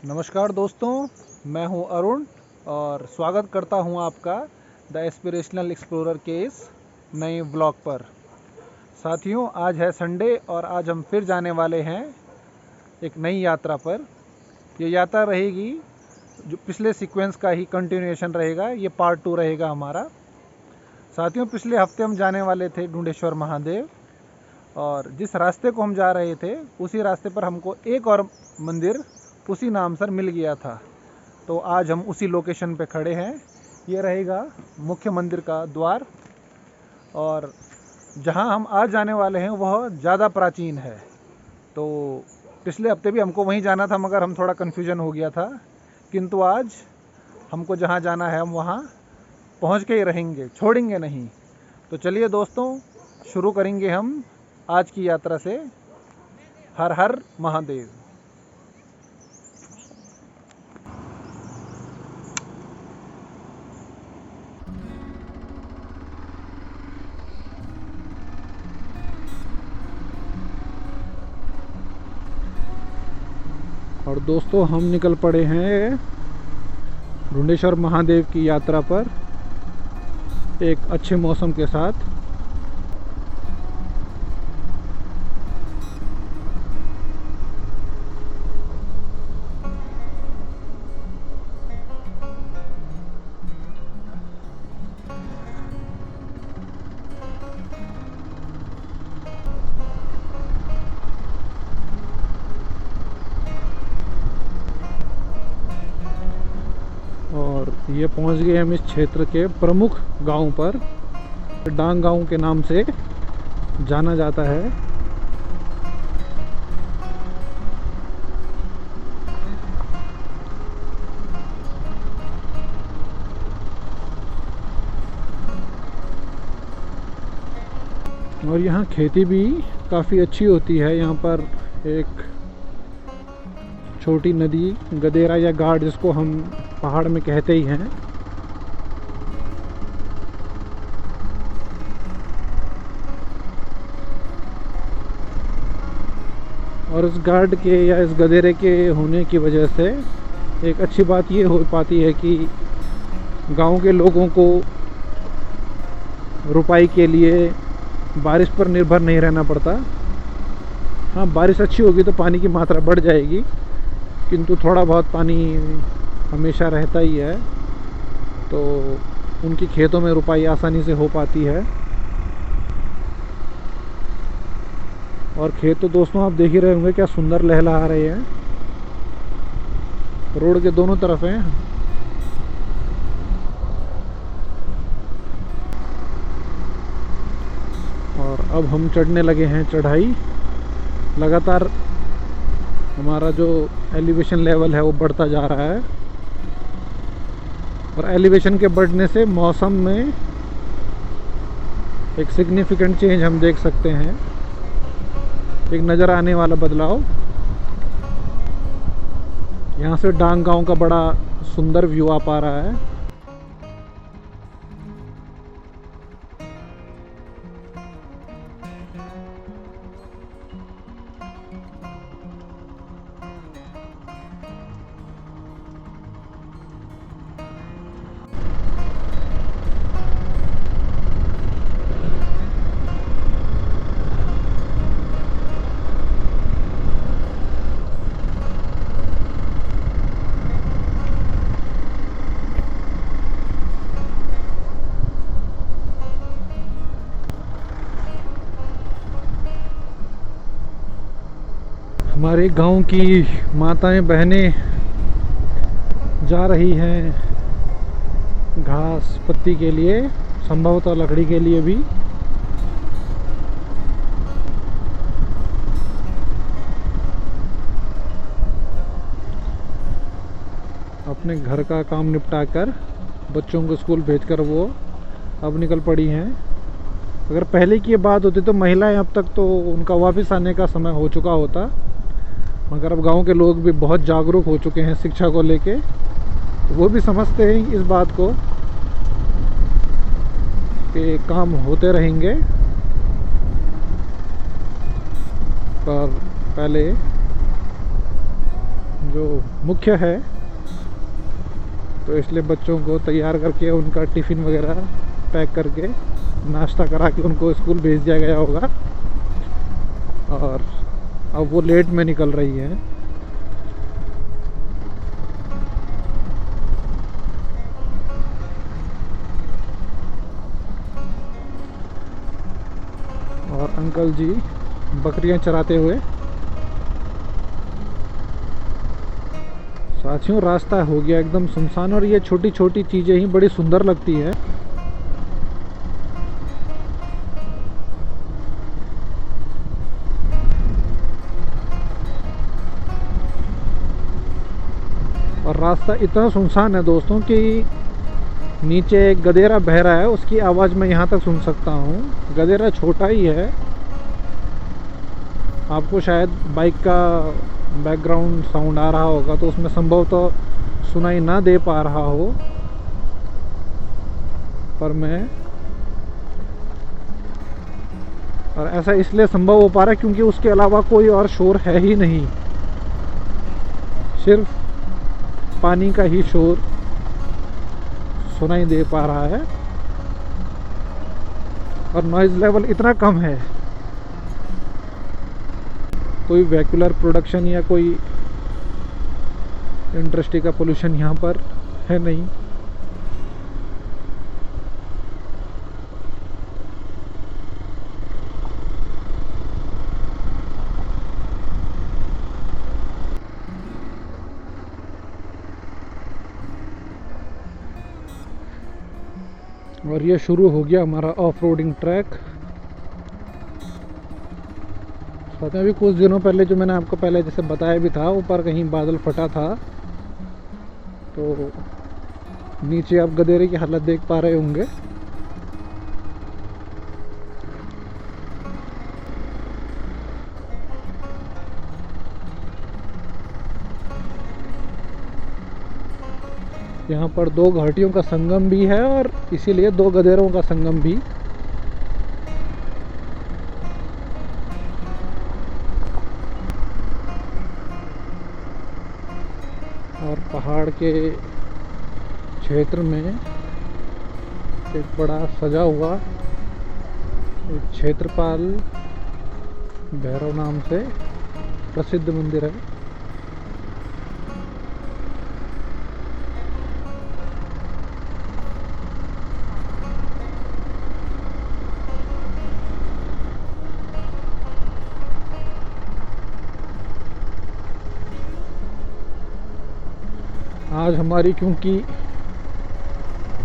नमस्कार दोस्तों, मैं हूं अरुण और स्वागत करता हूं आपका द एस्पिरेशनल एक्सप्लोरर के इस नए ब्लॉग पर। साथियों, आज है संडे और आज हम फिर जाने वाले हैं एक नई यात्रा पर। ये यात्रा रहेगी जो पिछले सीक्वेंस का ही कंटिन्यूएशन रहेगा, ये पार्ट 2 रहेगा हमारा। साथियों, पिछले हफ्ते हम जाने वाले थे ढूंढेश्वर महादेव और जिस रास्ते को हम जा रहे थे उसी रास्ते पर हमको एक और मंदिर उसी नाम से मिल गया था। तो आज हम उसी लोकेशन पे खड़े हैं। ये रहेगा मुख्य मंदिर का द्वार और जहां हम आज जाने वाले हैं वह ज़्यादा प्राचीन है। तो पिछले हफ्ते भी हमको वहीं जाना था मगर हम थोड़ा कन्फ्यूजन हो गया था, किंतु आज हमको जहां जाना है हम वहां पहुंच के ही रहेंगे, छोड़ेंगे नहीं। तो चलिए दोस्तों, शुरू करेंगे हम आज की यात्रा से। हर हर महादेव। और दोस्तों, हम निकल पड़े हैं ढूंढेश्वर महादेव की यात्रा पर एक अच्छे मौसम के साथ। और ये पहुंच गए हम इस क्षेत्र के प्रमुख गांव पर। डांग गांव के नाम से जाना जाता है। और यहाँ खेती भी काफ़ी अच्छी होती है। यहाँ पर एक छोटी नदी गदेरा या गाड़, जिसको हम पहाड़ में कहते ही हैं, और इस गार्ड के या इस गदेरे के होने की वजह से एक अच्छी बात ये हो पाती है कि गांव के लोगों को रुपाई के लिए बारिश पर निर्भर नहीं रहना पड़ता। हाँ, बारिश अच्छी होगी तो पानी की मात्रा बढ़ जाएगी, किंतु थोड़ा बहुत पानी हमेशा रहता ही है, तो उनकी खेतों में रुपाई आसानी से हो पाती है। और खेत तो दोस्तों आप देख ही रहे होंगे क्या सुंदर लहलहा रहे हैं, रोड के दोनों तरफ हैं। और अब हम चढ़ने लगे हैं चढ़ाई। लगातार हमारा जो एलिवेशन लेवल है वो बढ़ता जा रहा है और एलिवेशन के बढ़ने से मौसम में एक सिग्निफिकेंट चेंज हम देख सकते हैं, एक नज़र आने वाला बदलाव। यहाँ से डांग गांव का बड़ा सुंदर व्यू आ पा रहा है। हमारे गांव की माताएं बहनें जा रही हैं घास पत्ती के लिए, संभवतः लकड़ी के लिए भी। अपने घर का काम निपटाकर बच्चों को स्कूल भेजकर वो अब निकल पड़ी हैं। अगर पहले की ये बात होती तो महिलाएं अब तक तो उनका वापस आने का समय हो चुका होता, मगर अब गांव के लोग भी बहुत जागरूक हो चुके हैं शिक्षा को लेके। वो भी समझते हैं इस बात को कि काम होते रहेंगे, पर पहले जो जो मुख्य है, तो इसलिए बच्चों को तैयार करके उनका टिफ़िन वगैरह पैक करके नाश्ता करा के उनको स्कूल भेज दिया गया होगा। और अब वो लेट में निकल रही हैं। और अंकल जी बकरियां चराते हुए। साथियों, रास्ता हो गया एकदम सुनसान और ये छोटी छोटी चीज़ें ही बड़ी सुंदर लगती है। और रास्ता इतना सुनसान है दोस्तों कि नीचे एक गधेरा बह रहा है, उसकी आवाज़ मैं यहाँ तक सुन सकता हूँ। गधेरा छोटा ही है, आपको शायद बाइक का बैकग्राउंड साउंड आ रहा होगा, तो उसमें संभवतः सुनाई ना दे पा रहा हो, पर मैं और ऐसा इसलिए संभव हो पा रहा है क्योंकि उसके अलावा कोई और शोर है ही नहीं, सिर्फ पानी का ही शोर सुनाई दे पा रहा है। और नॉइज़ लेवल इतना कम है, कोई वेहिकुलर प्रोडक्शन या कोई इंडस्ट्री का पोल्यूशन यहाँ पर है नहीं। और ये शुरू हो गया हमारा ऑफ रोडिंग ट्रैक। साथ में अभी कुछ दिनों पहले जो मैंने आपको पहले जैसे बताया भी था, ऊपर कहीं बादल फटा था, तो नीचे आप गधेरे की हालत देख पा रहे होंगे। यहाँ पर दो घाटियों का संगम भी है और इसीलिए दो गधेरों का संगम भी। और पहाड़ के क्षेत्र में एक बड़ा सजा हुआ एक क्षेत्रपाल भैरव नाम से प्रसिद्ध मंदिर है। आज हमारी क्योंकि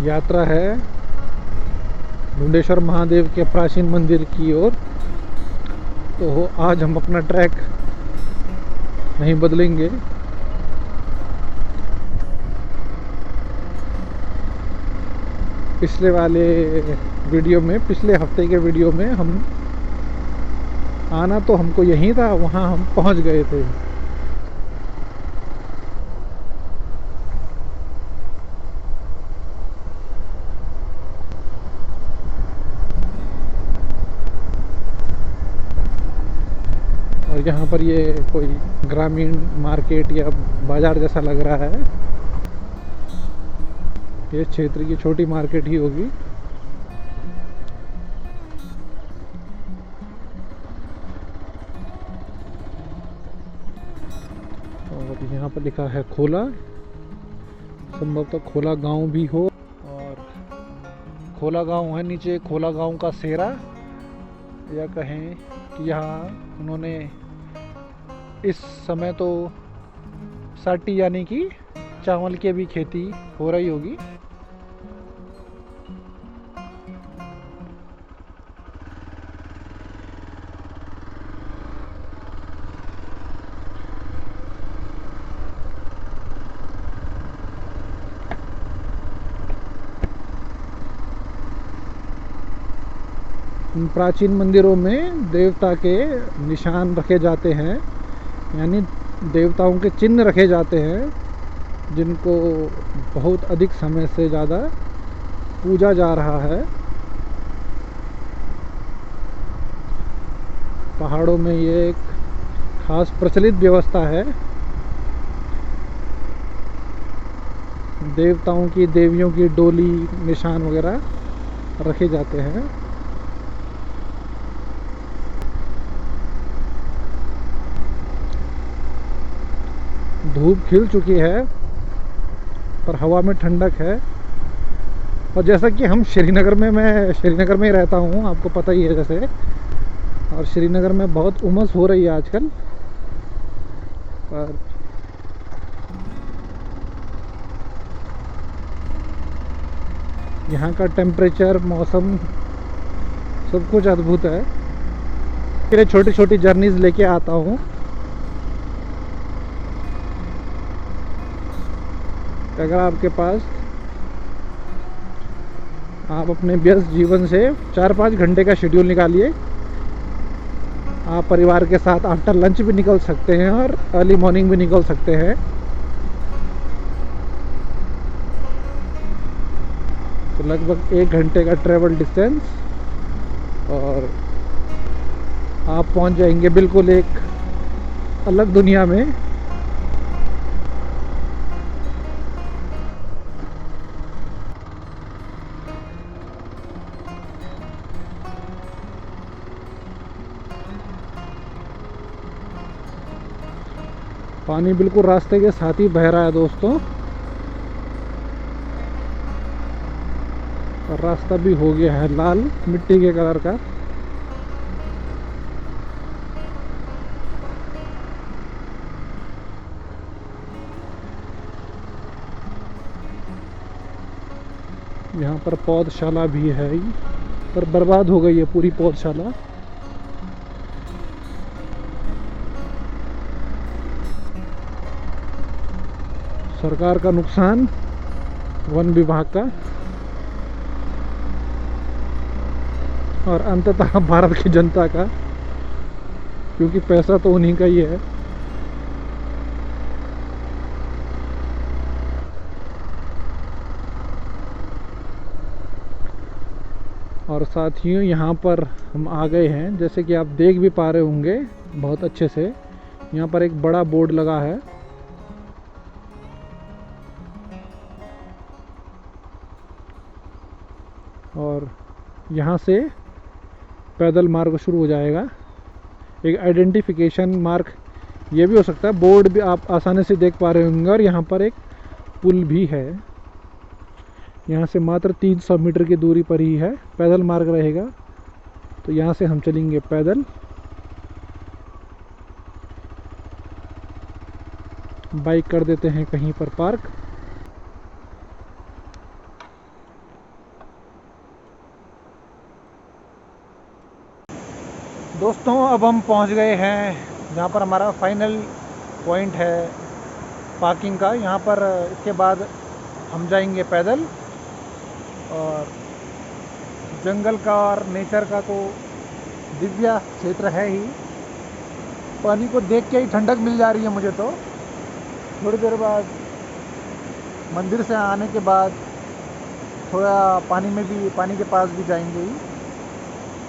यात्रा है मुंडेश्वर महादेव के प्राचीन मंदिर की ओर, तो आज हम अपना ट्रैक नहीं बदलेंगे। पिछले वाले वीडियो में, पिछले हफ्ते के वीडियो में हम आना तो हमको यहीं था, वहाँ हम पहुँच गए थे। और यहाँ पर ये कोई ग्रामीण मार्केट या बाज़ार जैसा लग रहा है। ये क्षेत्र की छोटी मार्केट ही होगी। और यहाँ पर लिखा है खोला, संभवतः खोला गांव भी हो। और खोला गांव है, नीचे खोला गांव का सेरा, या कहें कि यहाँ उन्होंने इस समय तो साटी यानी कि चावल की भी खेती हो रही होगी। प्राचीन मंदिरों में देवता के निशान रखे जाते हैं, यानी देवताओं के चिन्ह रखे जाते हैं, जिनको बहुत अधिक समय से ज़्यादा पूजा जा रहा है। पहाड़ों में ये एक खास प्रचलित व्यवस्था है देवताओं की देवियों की डोली निशान वगैरह रखे जाते हैं। धूप खिल चुकी है पर हवा में ठंडक है। और जैसा कि हम श्रीनगर में, मैं श्रीनगर में ही रहता हूँ, आपको पता ही है जैसे, और श्रीनगर में बहुत उमस हो रही है आजकल। पर यहाँ का टेम्परेचर, मौसम, सब कुछ अद्भुत है। फिर छोटी छोटी जर्नीज लेके आता हूँ। अगर आपके पास, आप अपने व्यस्त जीवन से 4-5 घंटे का शेड्यूल निकालिए, आप परिवार के साथ आफ्टर लंच भी निकल सकते हैं और अर्ली मॉर्निंग भी निकल सकते हैं। तो लगभग 1 घंटे का ट्रैवल डिस्टेंस और आप पहुंच जाएंगे बिल्कुल एक अलग दुनिया में। पानी बिल्कुल रास्ते के साथ ही बह रहा है दोस्तों, और रास्ता भी हो गया है लाल मिट्टी के कलर का। यहाँ पर पौधशाला भी है, पर बर्बाद हो गई है पूरी पौधशाला। सरकार का नुकसान, वन विभाग का, और अंततः भारत की जनता का, क्योंकि पैसा तो उन्हीं का ही है। और साथियों, यहाँ पर हम आ गए हैं, जैसे कि आप देख भी पा रहे होंगे बहुत अच्छे से। यहाँ पर एक बड़ा बोर्ड लगा है, और यहाँ से पैदल मार्ग शुरू हो जाएगा। एक आइडेंटिफिकेशन मार्क ये भी हो सकता है, बोर्ड भी आप आसानी से देख पा रहे होंगे। और यहाँ पर एक पुल भी है, यहाँ से मात्र 300 मीटर की दूरी पर ही है, पैदल मार्ग रहेगा। तो यहाँ से हम चलेंगे पैदल। बाइक कर देते हैं कहीं पर पार्क। दोस्तों, अब हम पहुंच गए हैं जहाँ पर हमारा फाइनल पॉइंट है पार्किंग का। यहाँ पर इसके बाद हम जाएंगे पैदल, और जंगल का और नेचर का तो दिव्य क्षेत्र है ही। पानी को देख के ही ठंडक मिल जा रही है मुझे तो। थोड़ी देर बाद मंदिर से आने के बाद थोड़ा पानी के पास भी जाएंगे ही।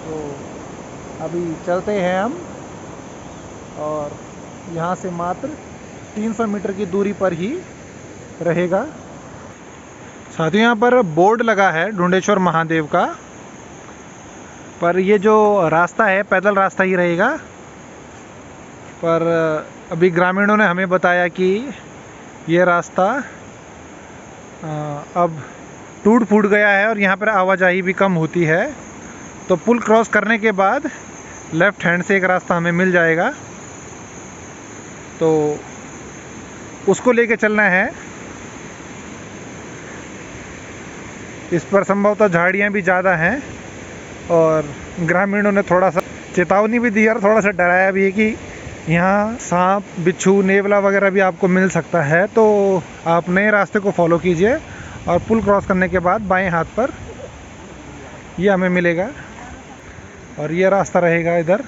तो अभी चलते हैं हम, और यहाँ से मात्र 300 मीटर की दूरी पर ही रहेगा। साथियों, यहाँ पर बोर्ड लगा है ढूंढेश्वर महादेव का, पर ये जो रास्ता है पैदल रास्ता ही रहेगा। पर अभी ग्रामीणों ने हमें बताया कि ये रास्ता अब टूट फूट गया है और यहाँ पर आवाजाही भी कम होती है। तो पुल क्रॉस करने के बाद लेफ़्ट हैंड से एक रास्ता हमें मिल जाएगा, तो उसको लेके चलना है। इस पर संभवतः झाड़ियाँ भी ज़्यादा हैं, और ग्रामीणों ने थोड़ा सा चेतावनी भी दी और थोड़ा सा डराया भी है कि यहाँ सांप, बिच्छू, नेवला वगैरह भी आपको मिल सकता है। तो आप नए रास्ते को फॉलो कीजिए, और पुल क्रॉस करने के बाद बाएं हाथ पर ये हमें मिलेगा, और ये रास्ता रहेगा इधर।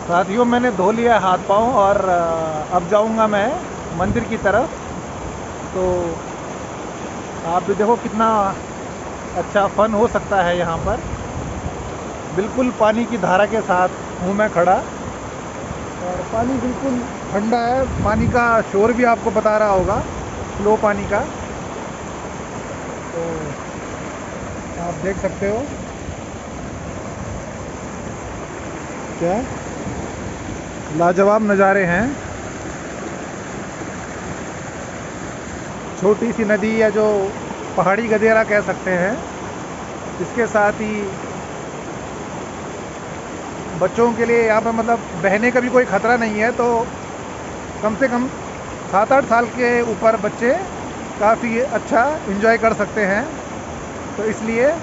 साथियों, मैंने धो लिया हाथ पाँव, और अब जाऊंगा मैं मंदिर की तरफ। तो आप भी देखो कितना अच्छा फन हो सकता है यहाँ पर। बिल्कुल पानी की धारा के साथ हूँ मैं खड़ा, और पानी बिल्कुल ठंडा है। पानी का शोर भी आपको बता रहा होगा, स्लो पानी का। तो आप देख सकते हो क्या लाजवाब नज़ारे हैं। छोटी सी नदी, या जो पहाड़ी गदेरा कह सकते हैं, इसके साथ ही बच्चों के लिए यहाँ पर मतलब बहने का भी कोई ख़तरा नहीं है। तो कम से कम 7-8 साल के ऊपर बच्चे काफ़ी अच्छा एंजॉय कर सकते हैं। तो इसलिए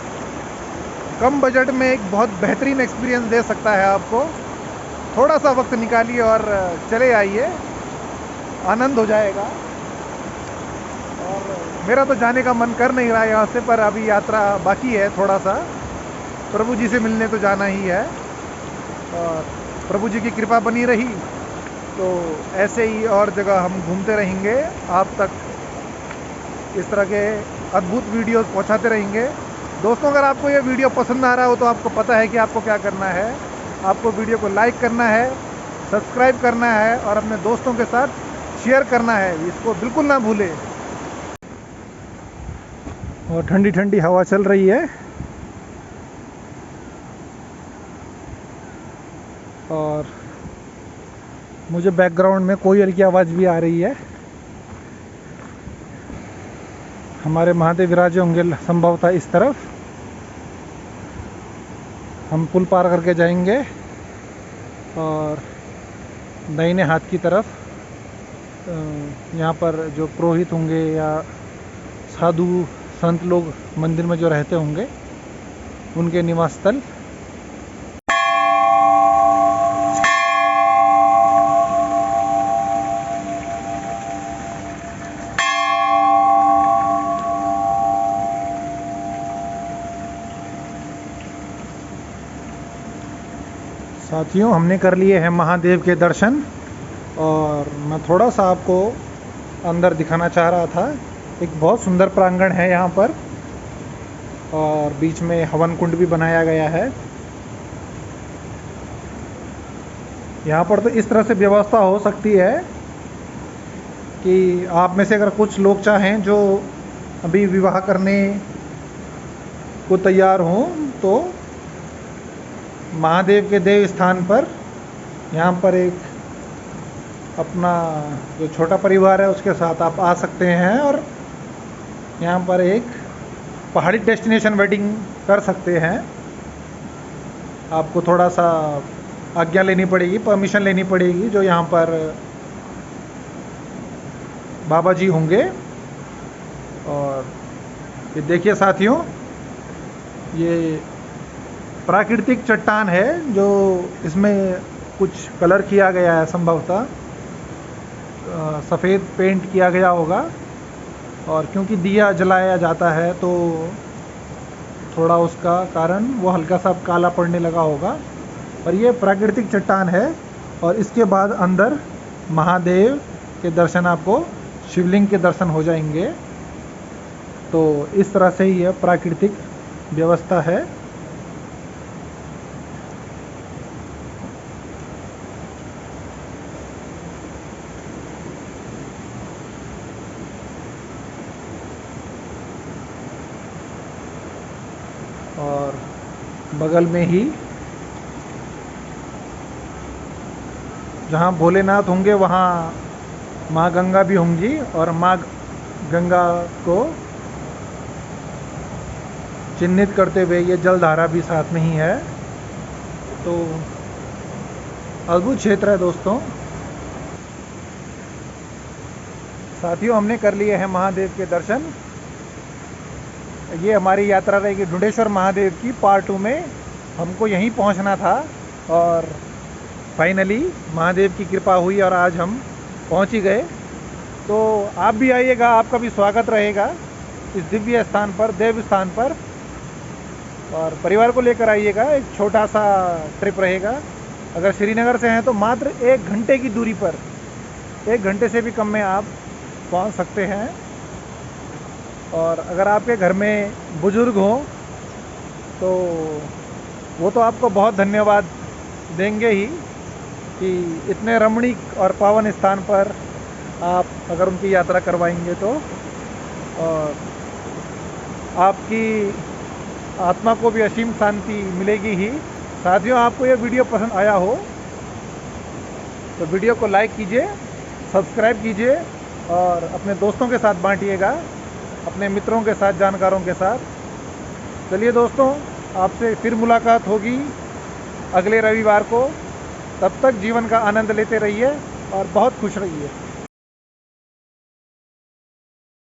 कम बजट में एक बहुत बेहतरीन एक्सपीरियंस दे सकता है आपको। थोड़ा सा वक्त निकालिए और चले आइए, आनंद हो जाएगा। और मेरा तो जाने का मन कर नहीं रहा है यहाँ से, पर अभी यात्रा बाकी है थोड़ा सा। प्रभु जी से मिलने तो जाना ही है, और प्रभु जी की कृपा बनी रही तो ऐसे ही और जगह हम घूमते रहेंगे, आप तक इस तरह के अद्भुत वीडियोस पहुंचाते रहेंगे। दोस्तों, अगर आपको ये वीडियो पसंद आ रहा हो तो आपको पता है कि आपको क्या करना है। आपको वीडियो को लाइक करना है, सब्सक्राइब करना है और अपने दोस्तों के साथ शेयर करना है, इसको बिल्कुल ना भूलें। और ठंडी ठंडी हवा चल रही है, और मुझे बैकग्राउंड में कोयल की आवाज़ भी आ रही है। हमारे महादेव विराजे होंगे संभवतः इस तरफ। हम पुल पार करके जाएंगे और दाहिने हाथ की तरफ यहाँ पर जो पुरोहित होंगे या साधु संत लोग मंदिर में जो रहते होंगे, उनके निवास स्थल। साथियों, हमने कर लिए हैं महादेव के दर्शन, और मैं थोड़ा सा आपको अंदर दिखाना चाह रहा था। एक बहुत सुंदर प्रांगण है यहाँ पर, और बीच में हवन कुंड भी बनाया गया है। यहाँ पर तो इस तरह से व्यवस्था हो सकती है कि आप में से अगर कुछ लोग चाहें जो अभी विवाह करने को तैयार हों, तो महादेव के देव स्थान पर यहाँ पर एक अपना जो छोटा परिवार है उसके साथ आप आ सकते हैं, और यहाँ पर एक पहाड़ी डेस्टिनेशन वेडिंग कर सकते हैं। आपको थोड़ा सा आज्ञा लेनी पड़ेगी, परमिशन लेनी पड़ेगी, जो यहाँ पर बाबा जी होंगे। और ये देखिए साथियों, ये प्राकृतिक चट्टान है, जो इसमें कुछ कलर किया गया है, संभवतः सफ़ेद पेंट किया गया होगा। और क्योंकि दिया जलाया जाता है तो थोड़ा उसका कारण वो हल्का सा काला पड़ने लगा होगा। पर ये प्राकृतिक चट्टान है, और इसके बाद अंदर महादेव के दर्शन, आपको शिवलिंग के दर्शन हो जाएंगे। तो इस तरह से ही यह प्राकृतिक व्यवस्था है। और बगल में ही जहाँ भोलेनाथ होंगे वहाँ माँ गंगा भी होंगी, और माँ गंगा को चिन्हित करते हुए ये जलधारा भी साथ में ही है। तो अद्भुत क्षेत्र है दोस्तों। साथियों, हमने कर लिए हैं महादेव के दर्शन। ये हमारी यात्रा रहेगी ढूंढेश्वर महादेव की पार्ट 2 में। हमको यहीं पहुंचना था, और फाइनली महादेव की कृपा हुई और आज हम पहुंच ही गए। तो आप भी आइएगा, आपका भी स्वागत रहेगा इस दिव्य स्थान पर, देव स्थान पर। और परिवार को लेकर आइएगा, एक छोटा सा ट्रिप रहेगा। अगर श्रीनगर से हैं तो मात्र 1 घंटे की दूरी पर, 1 घंटे से भी कम में आप पहुंच सकते हैं। और अगर आपके घर में बुजुर्ग हों तो वो तो आपको बहुत धन्यवाद देंगे ही कि इतने रमणीक और पावन स्थान पर आप अगर उनकी यात्रा करवाएंगे तो। और आपकी आत्मा को भी असीम शांति मिलेगी ही। साथियों, आपको ये वीडियो पसंद आया हो तो वीडियो को लाइक कीजिए, सब्सक्राइब कीजिए और अपने दोस्तों के साथ बांटिएगा, अपने मित्रों के साथ, जानकारों के साथ। चलिए दोस्तों, आपसे फिर मुलाकात होगी अगले रविवार को। तब तक जीवन का आनंद लेते रहिए और बहुत खुश रहिए।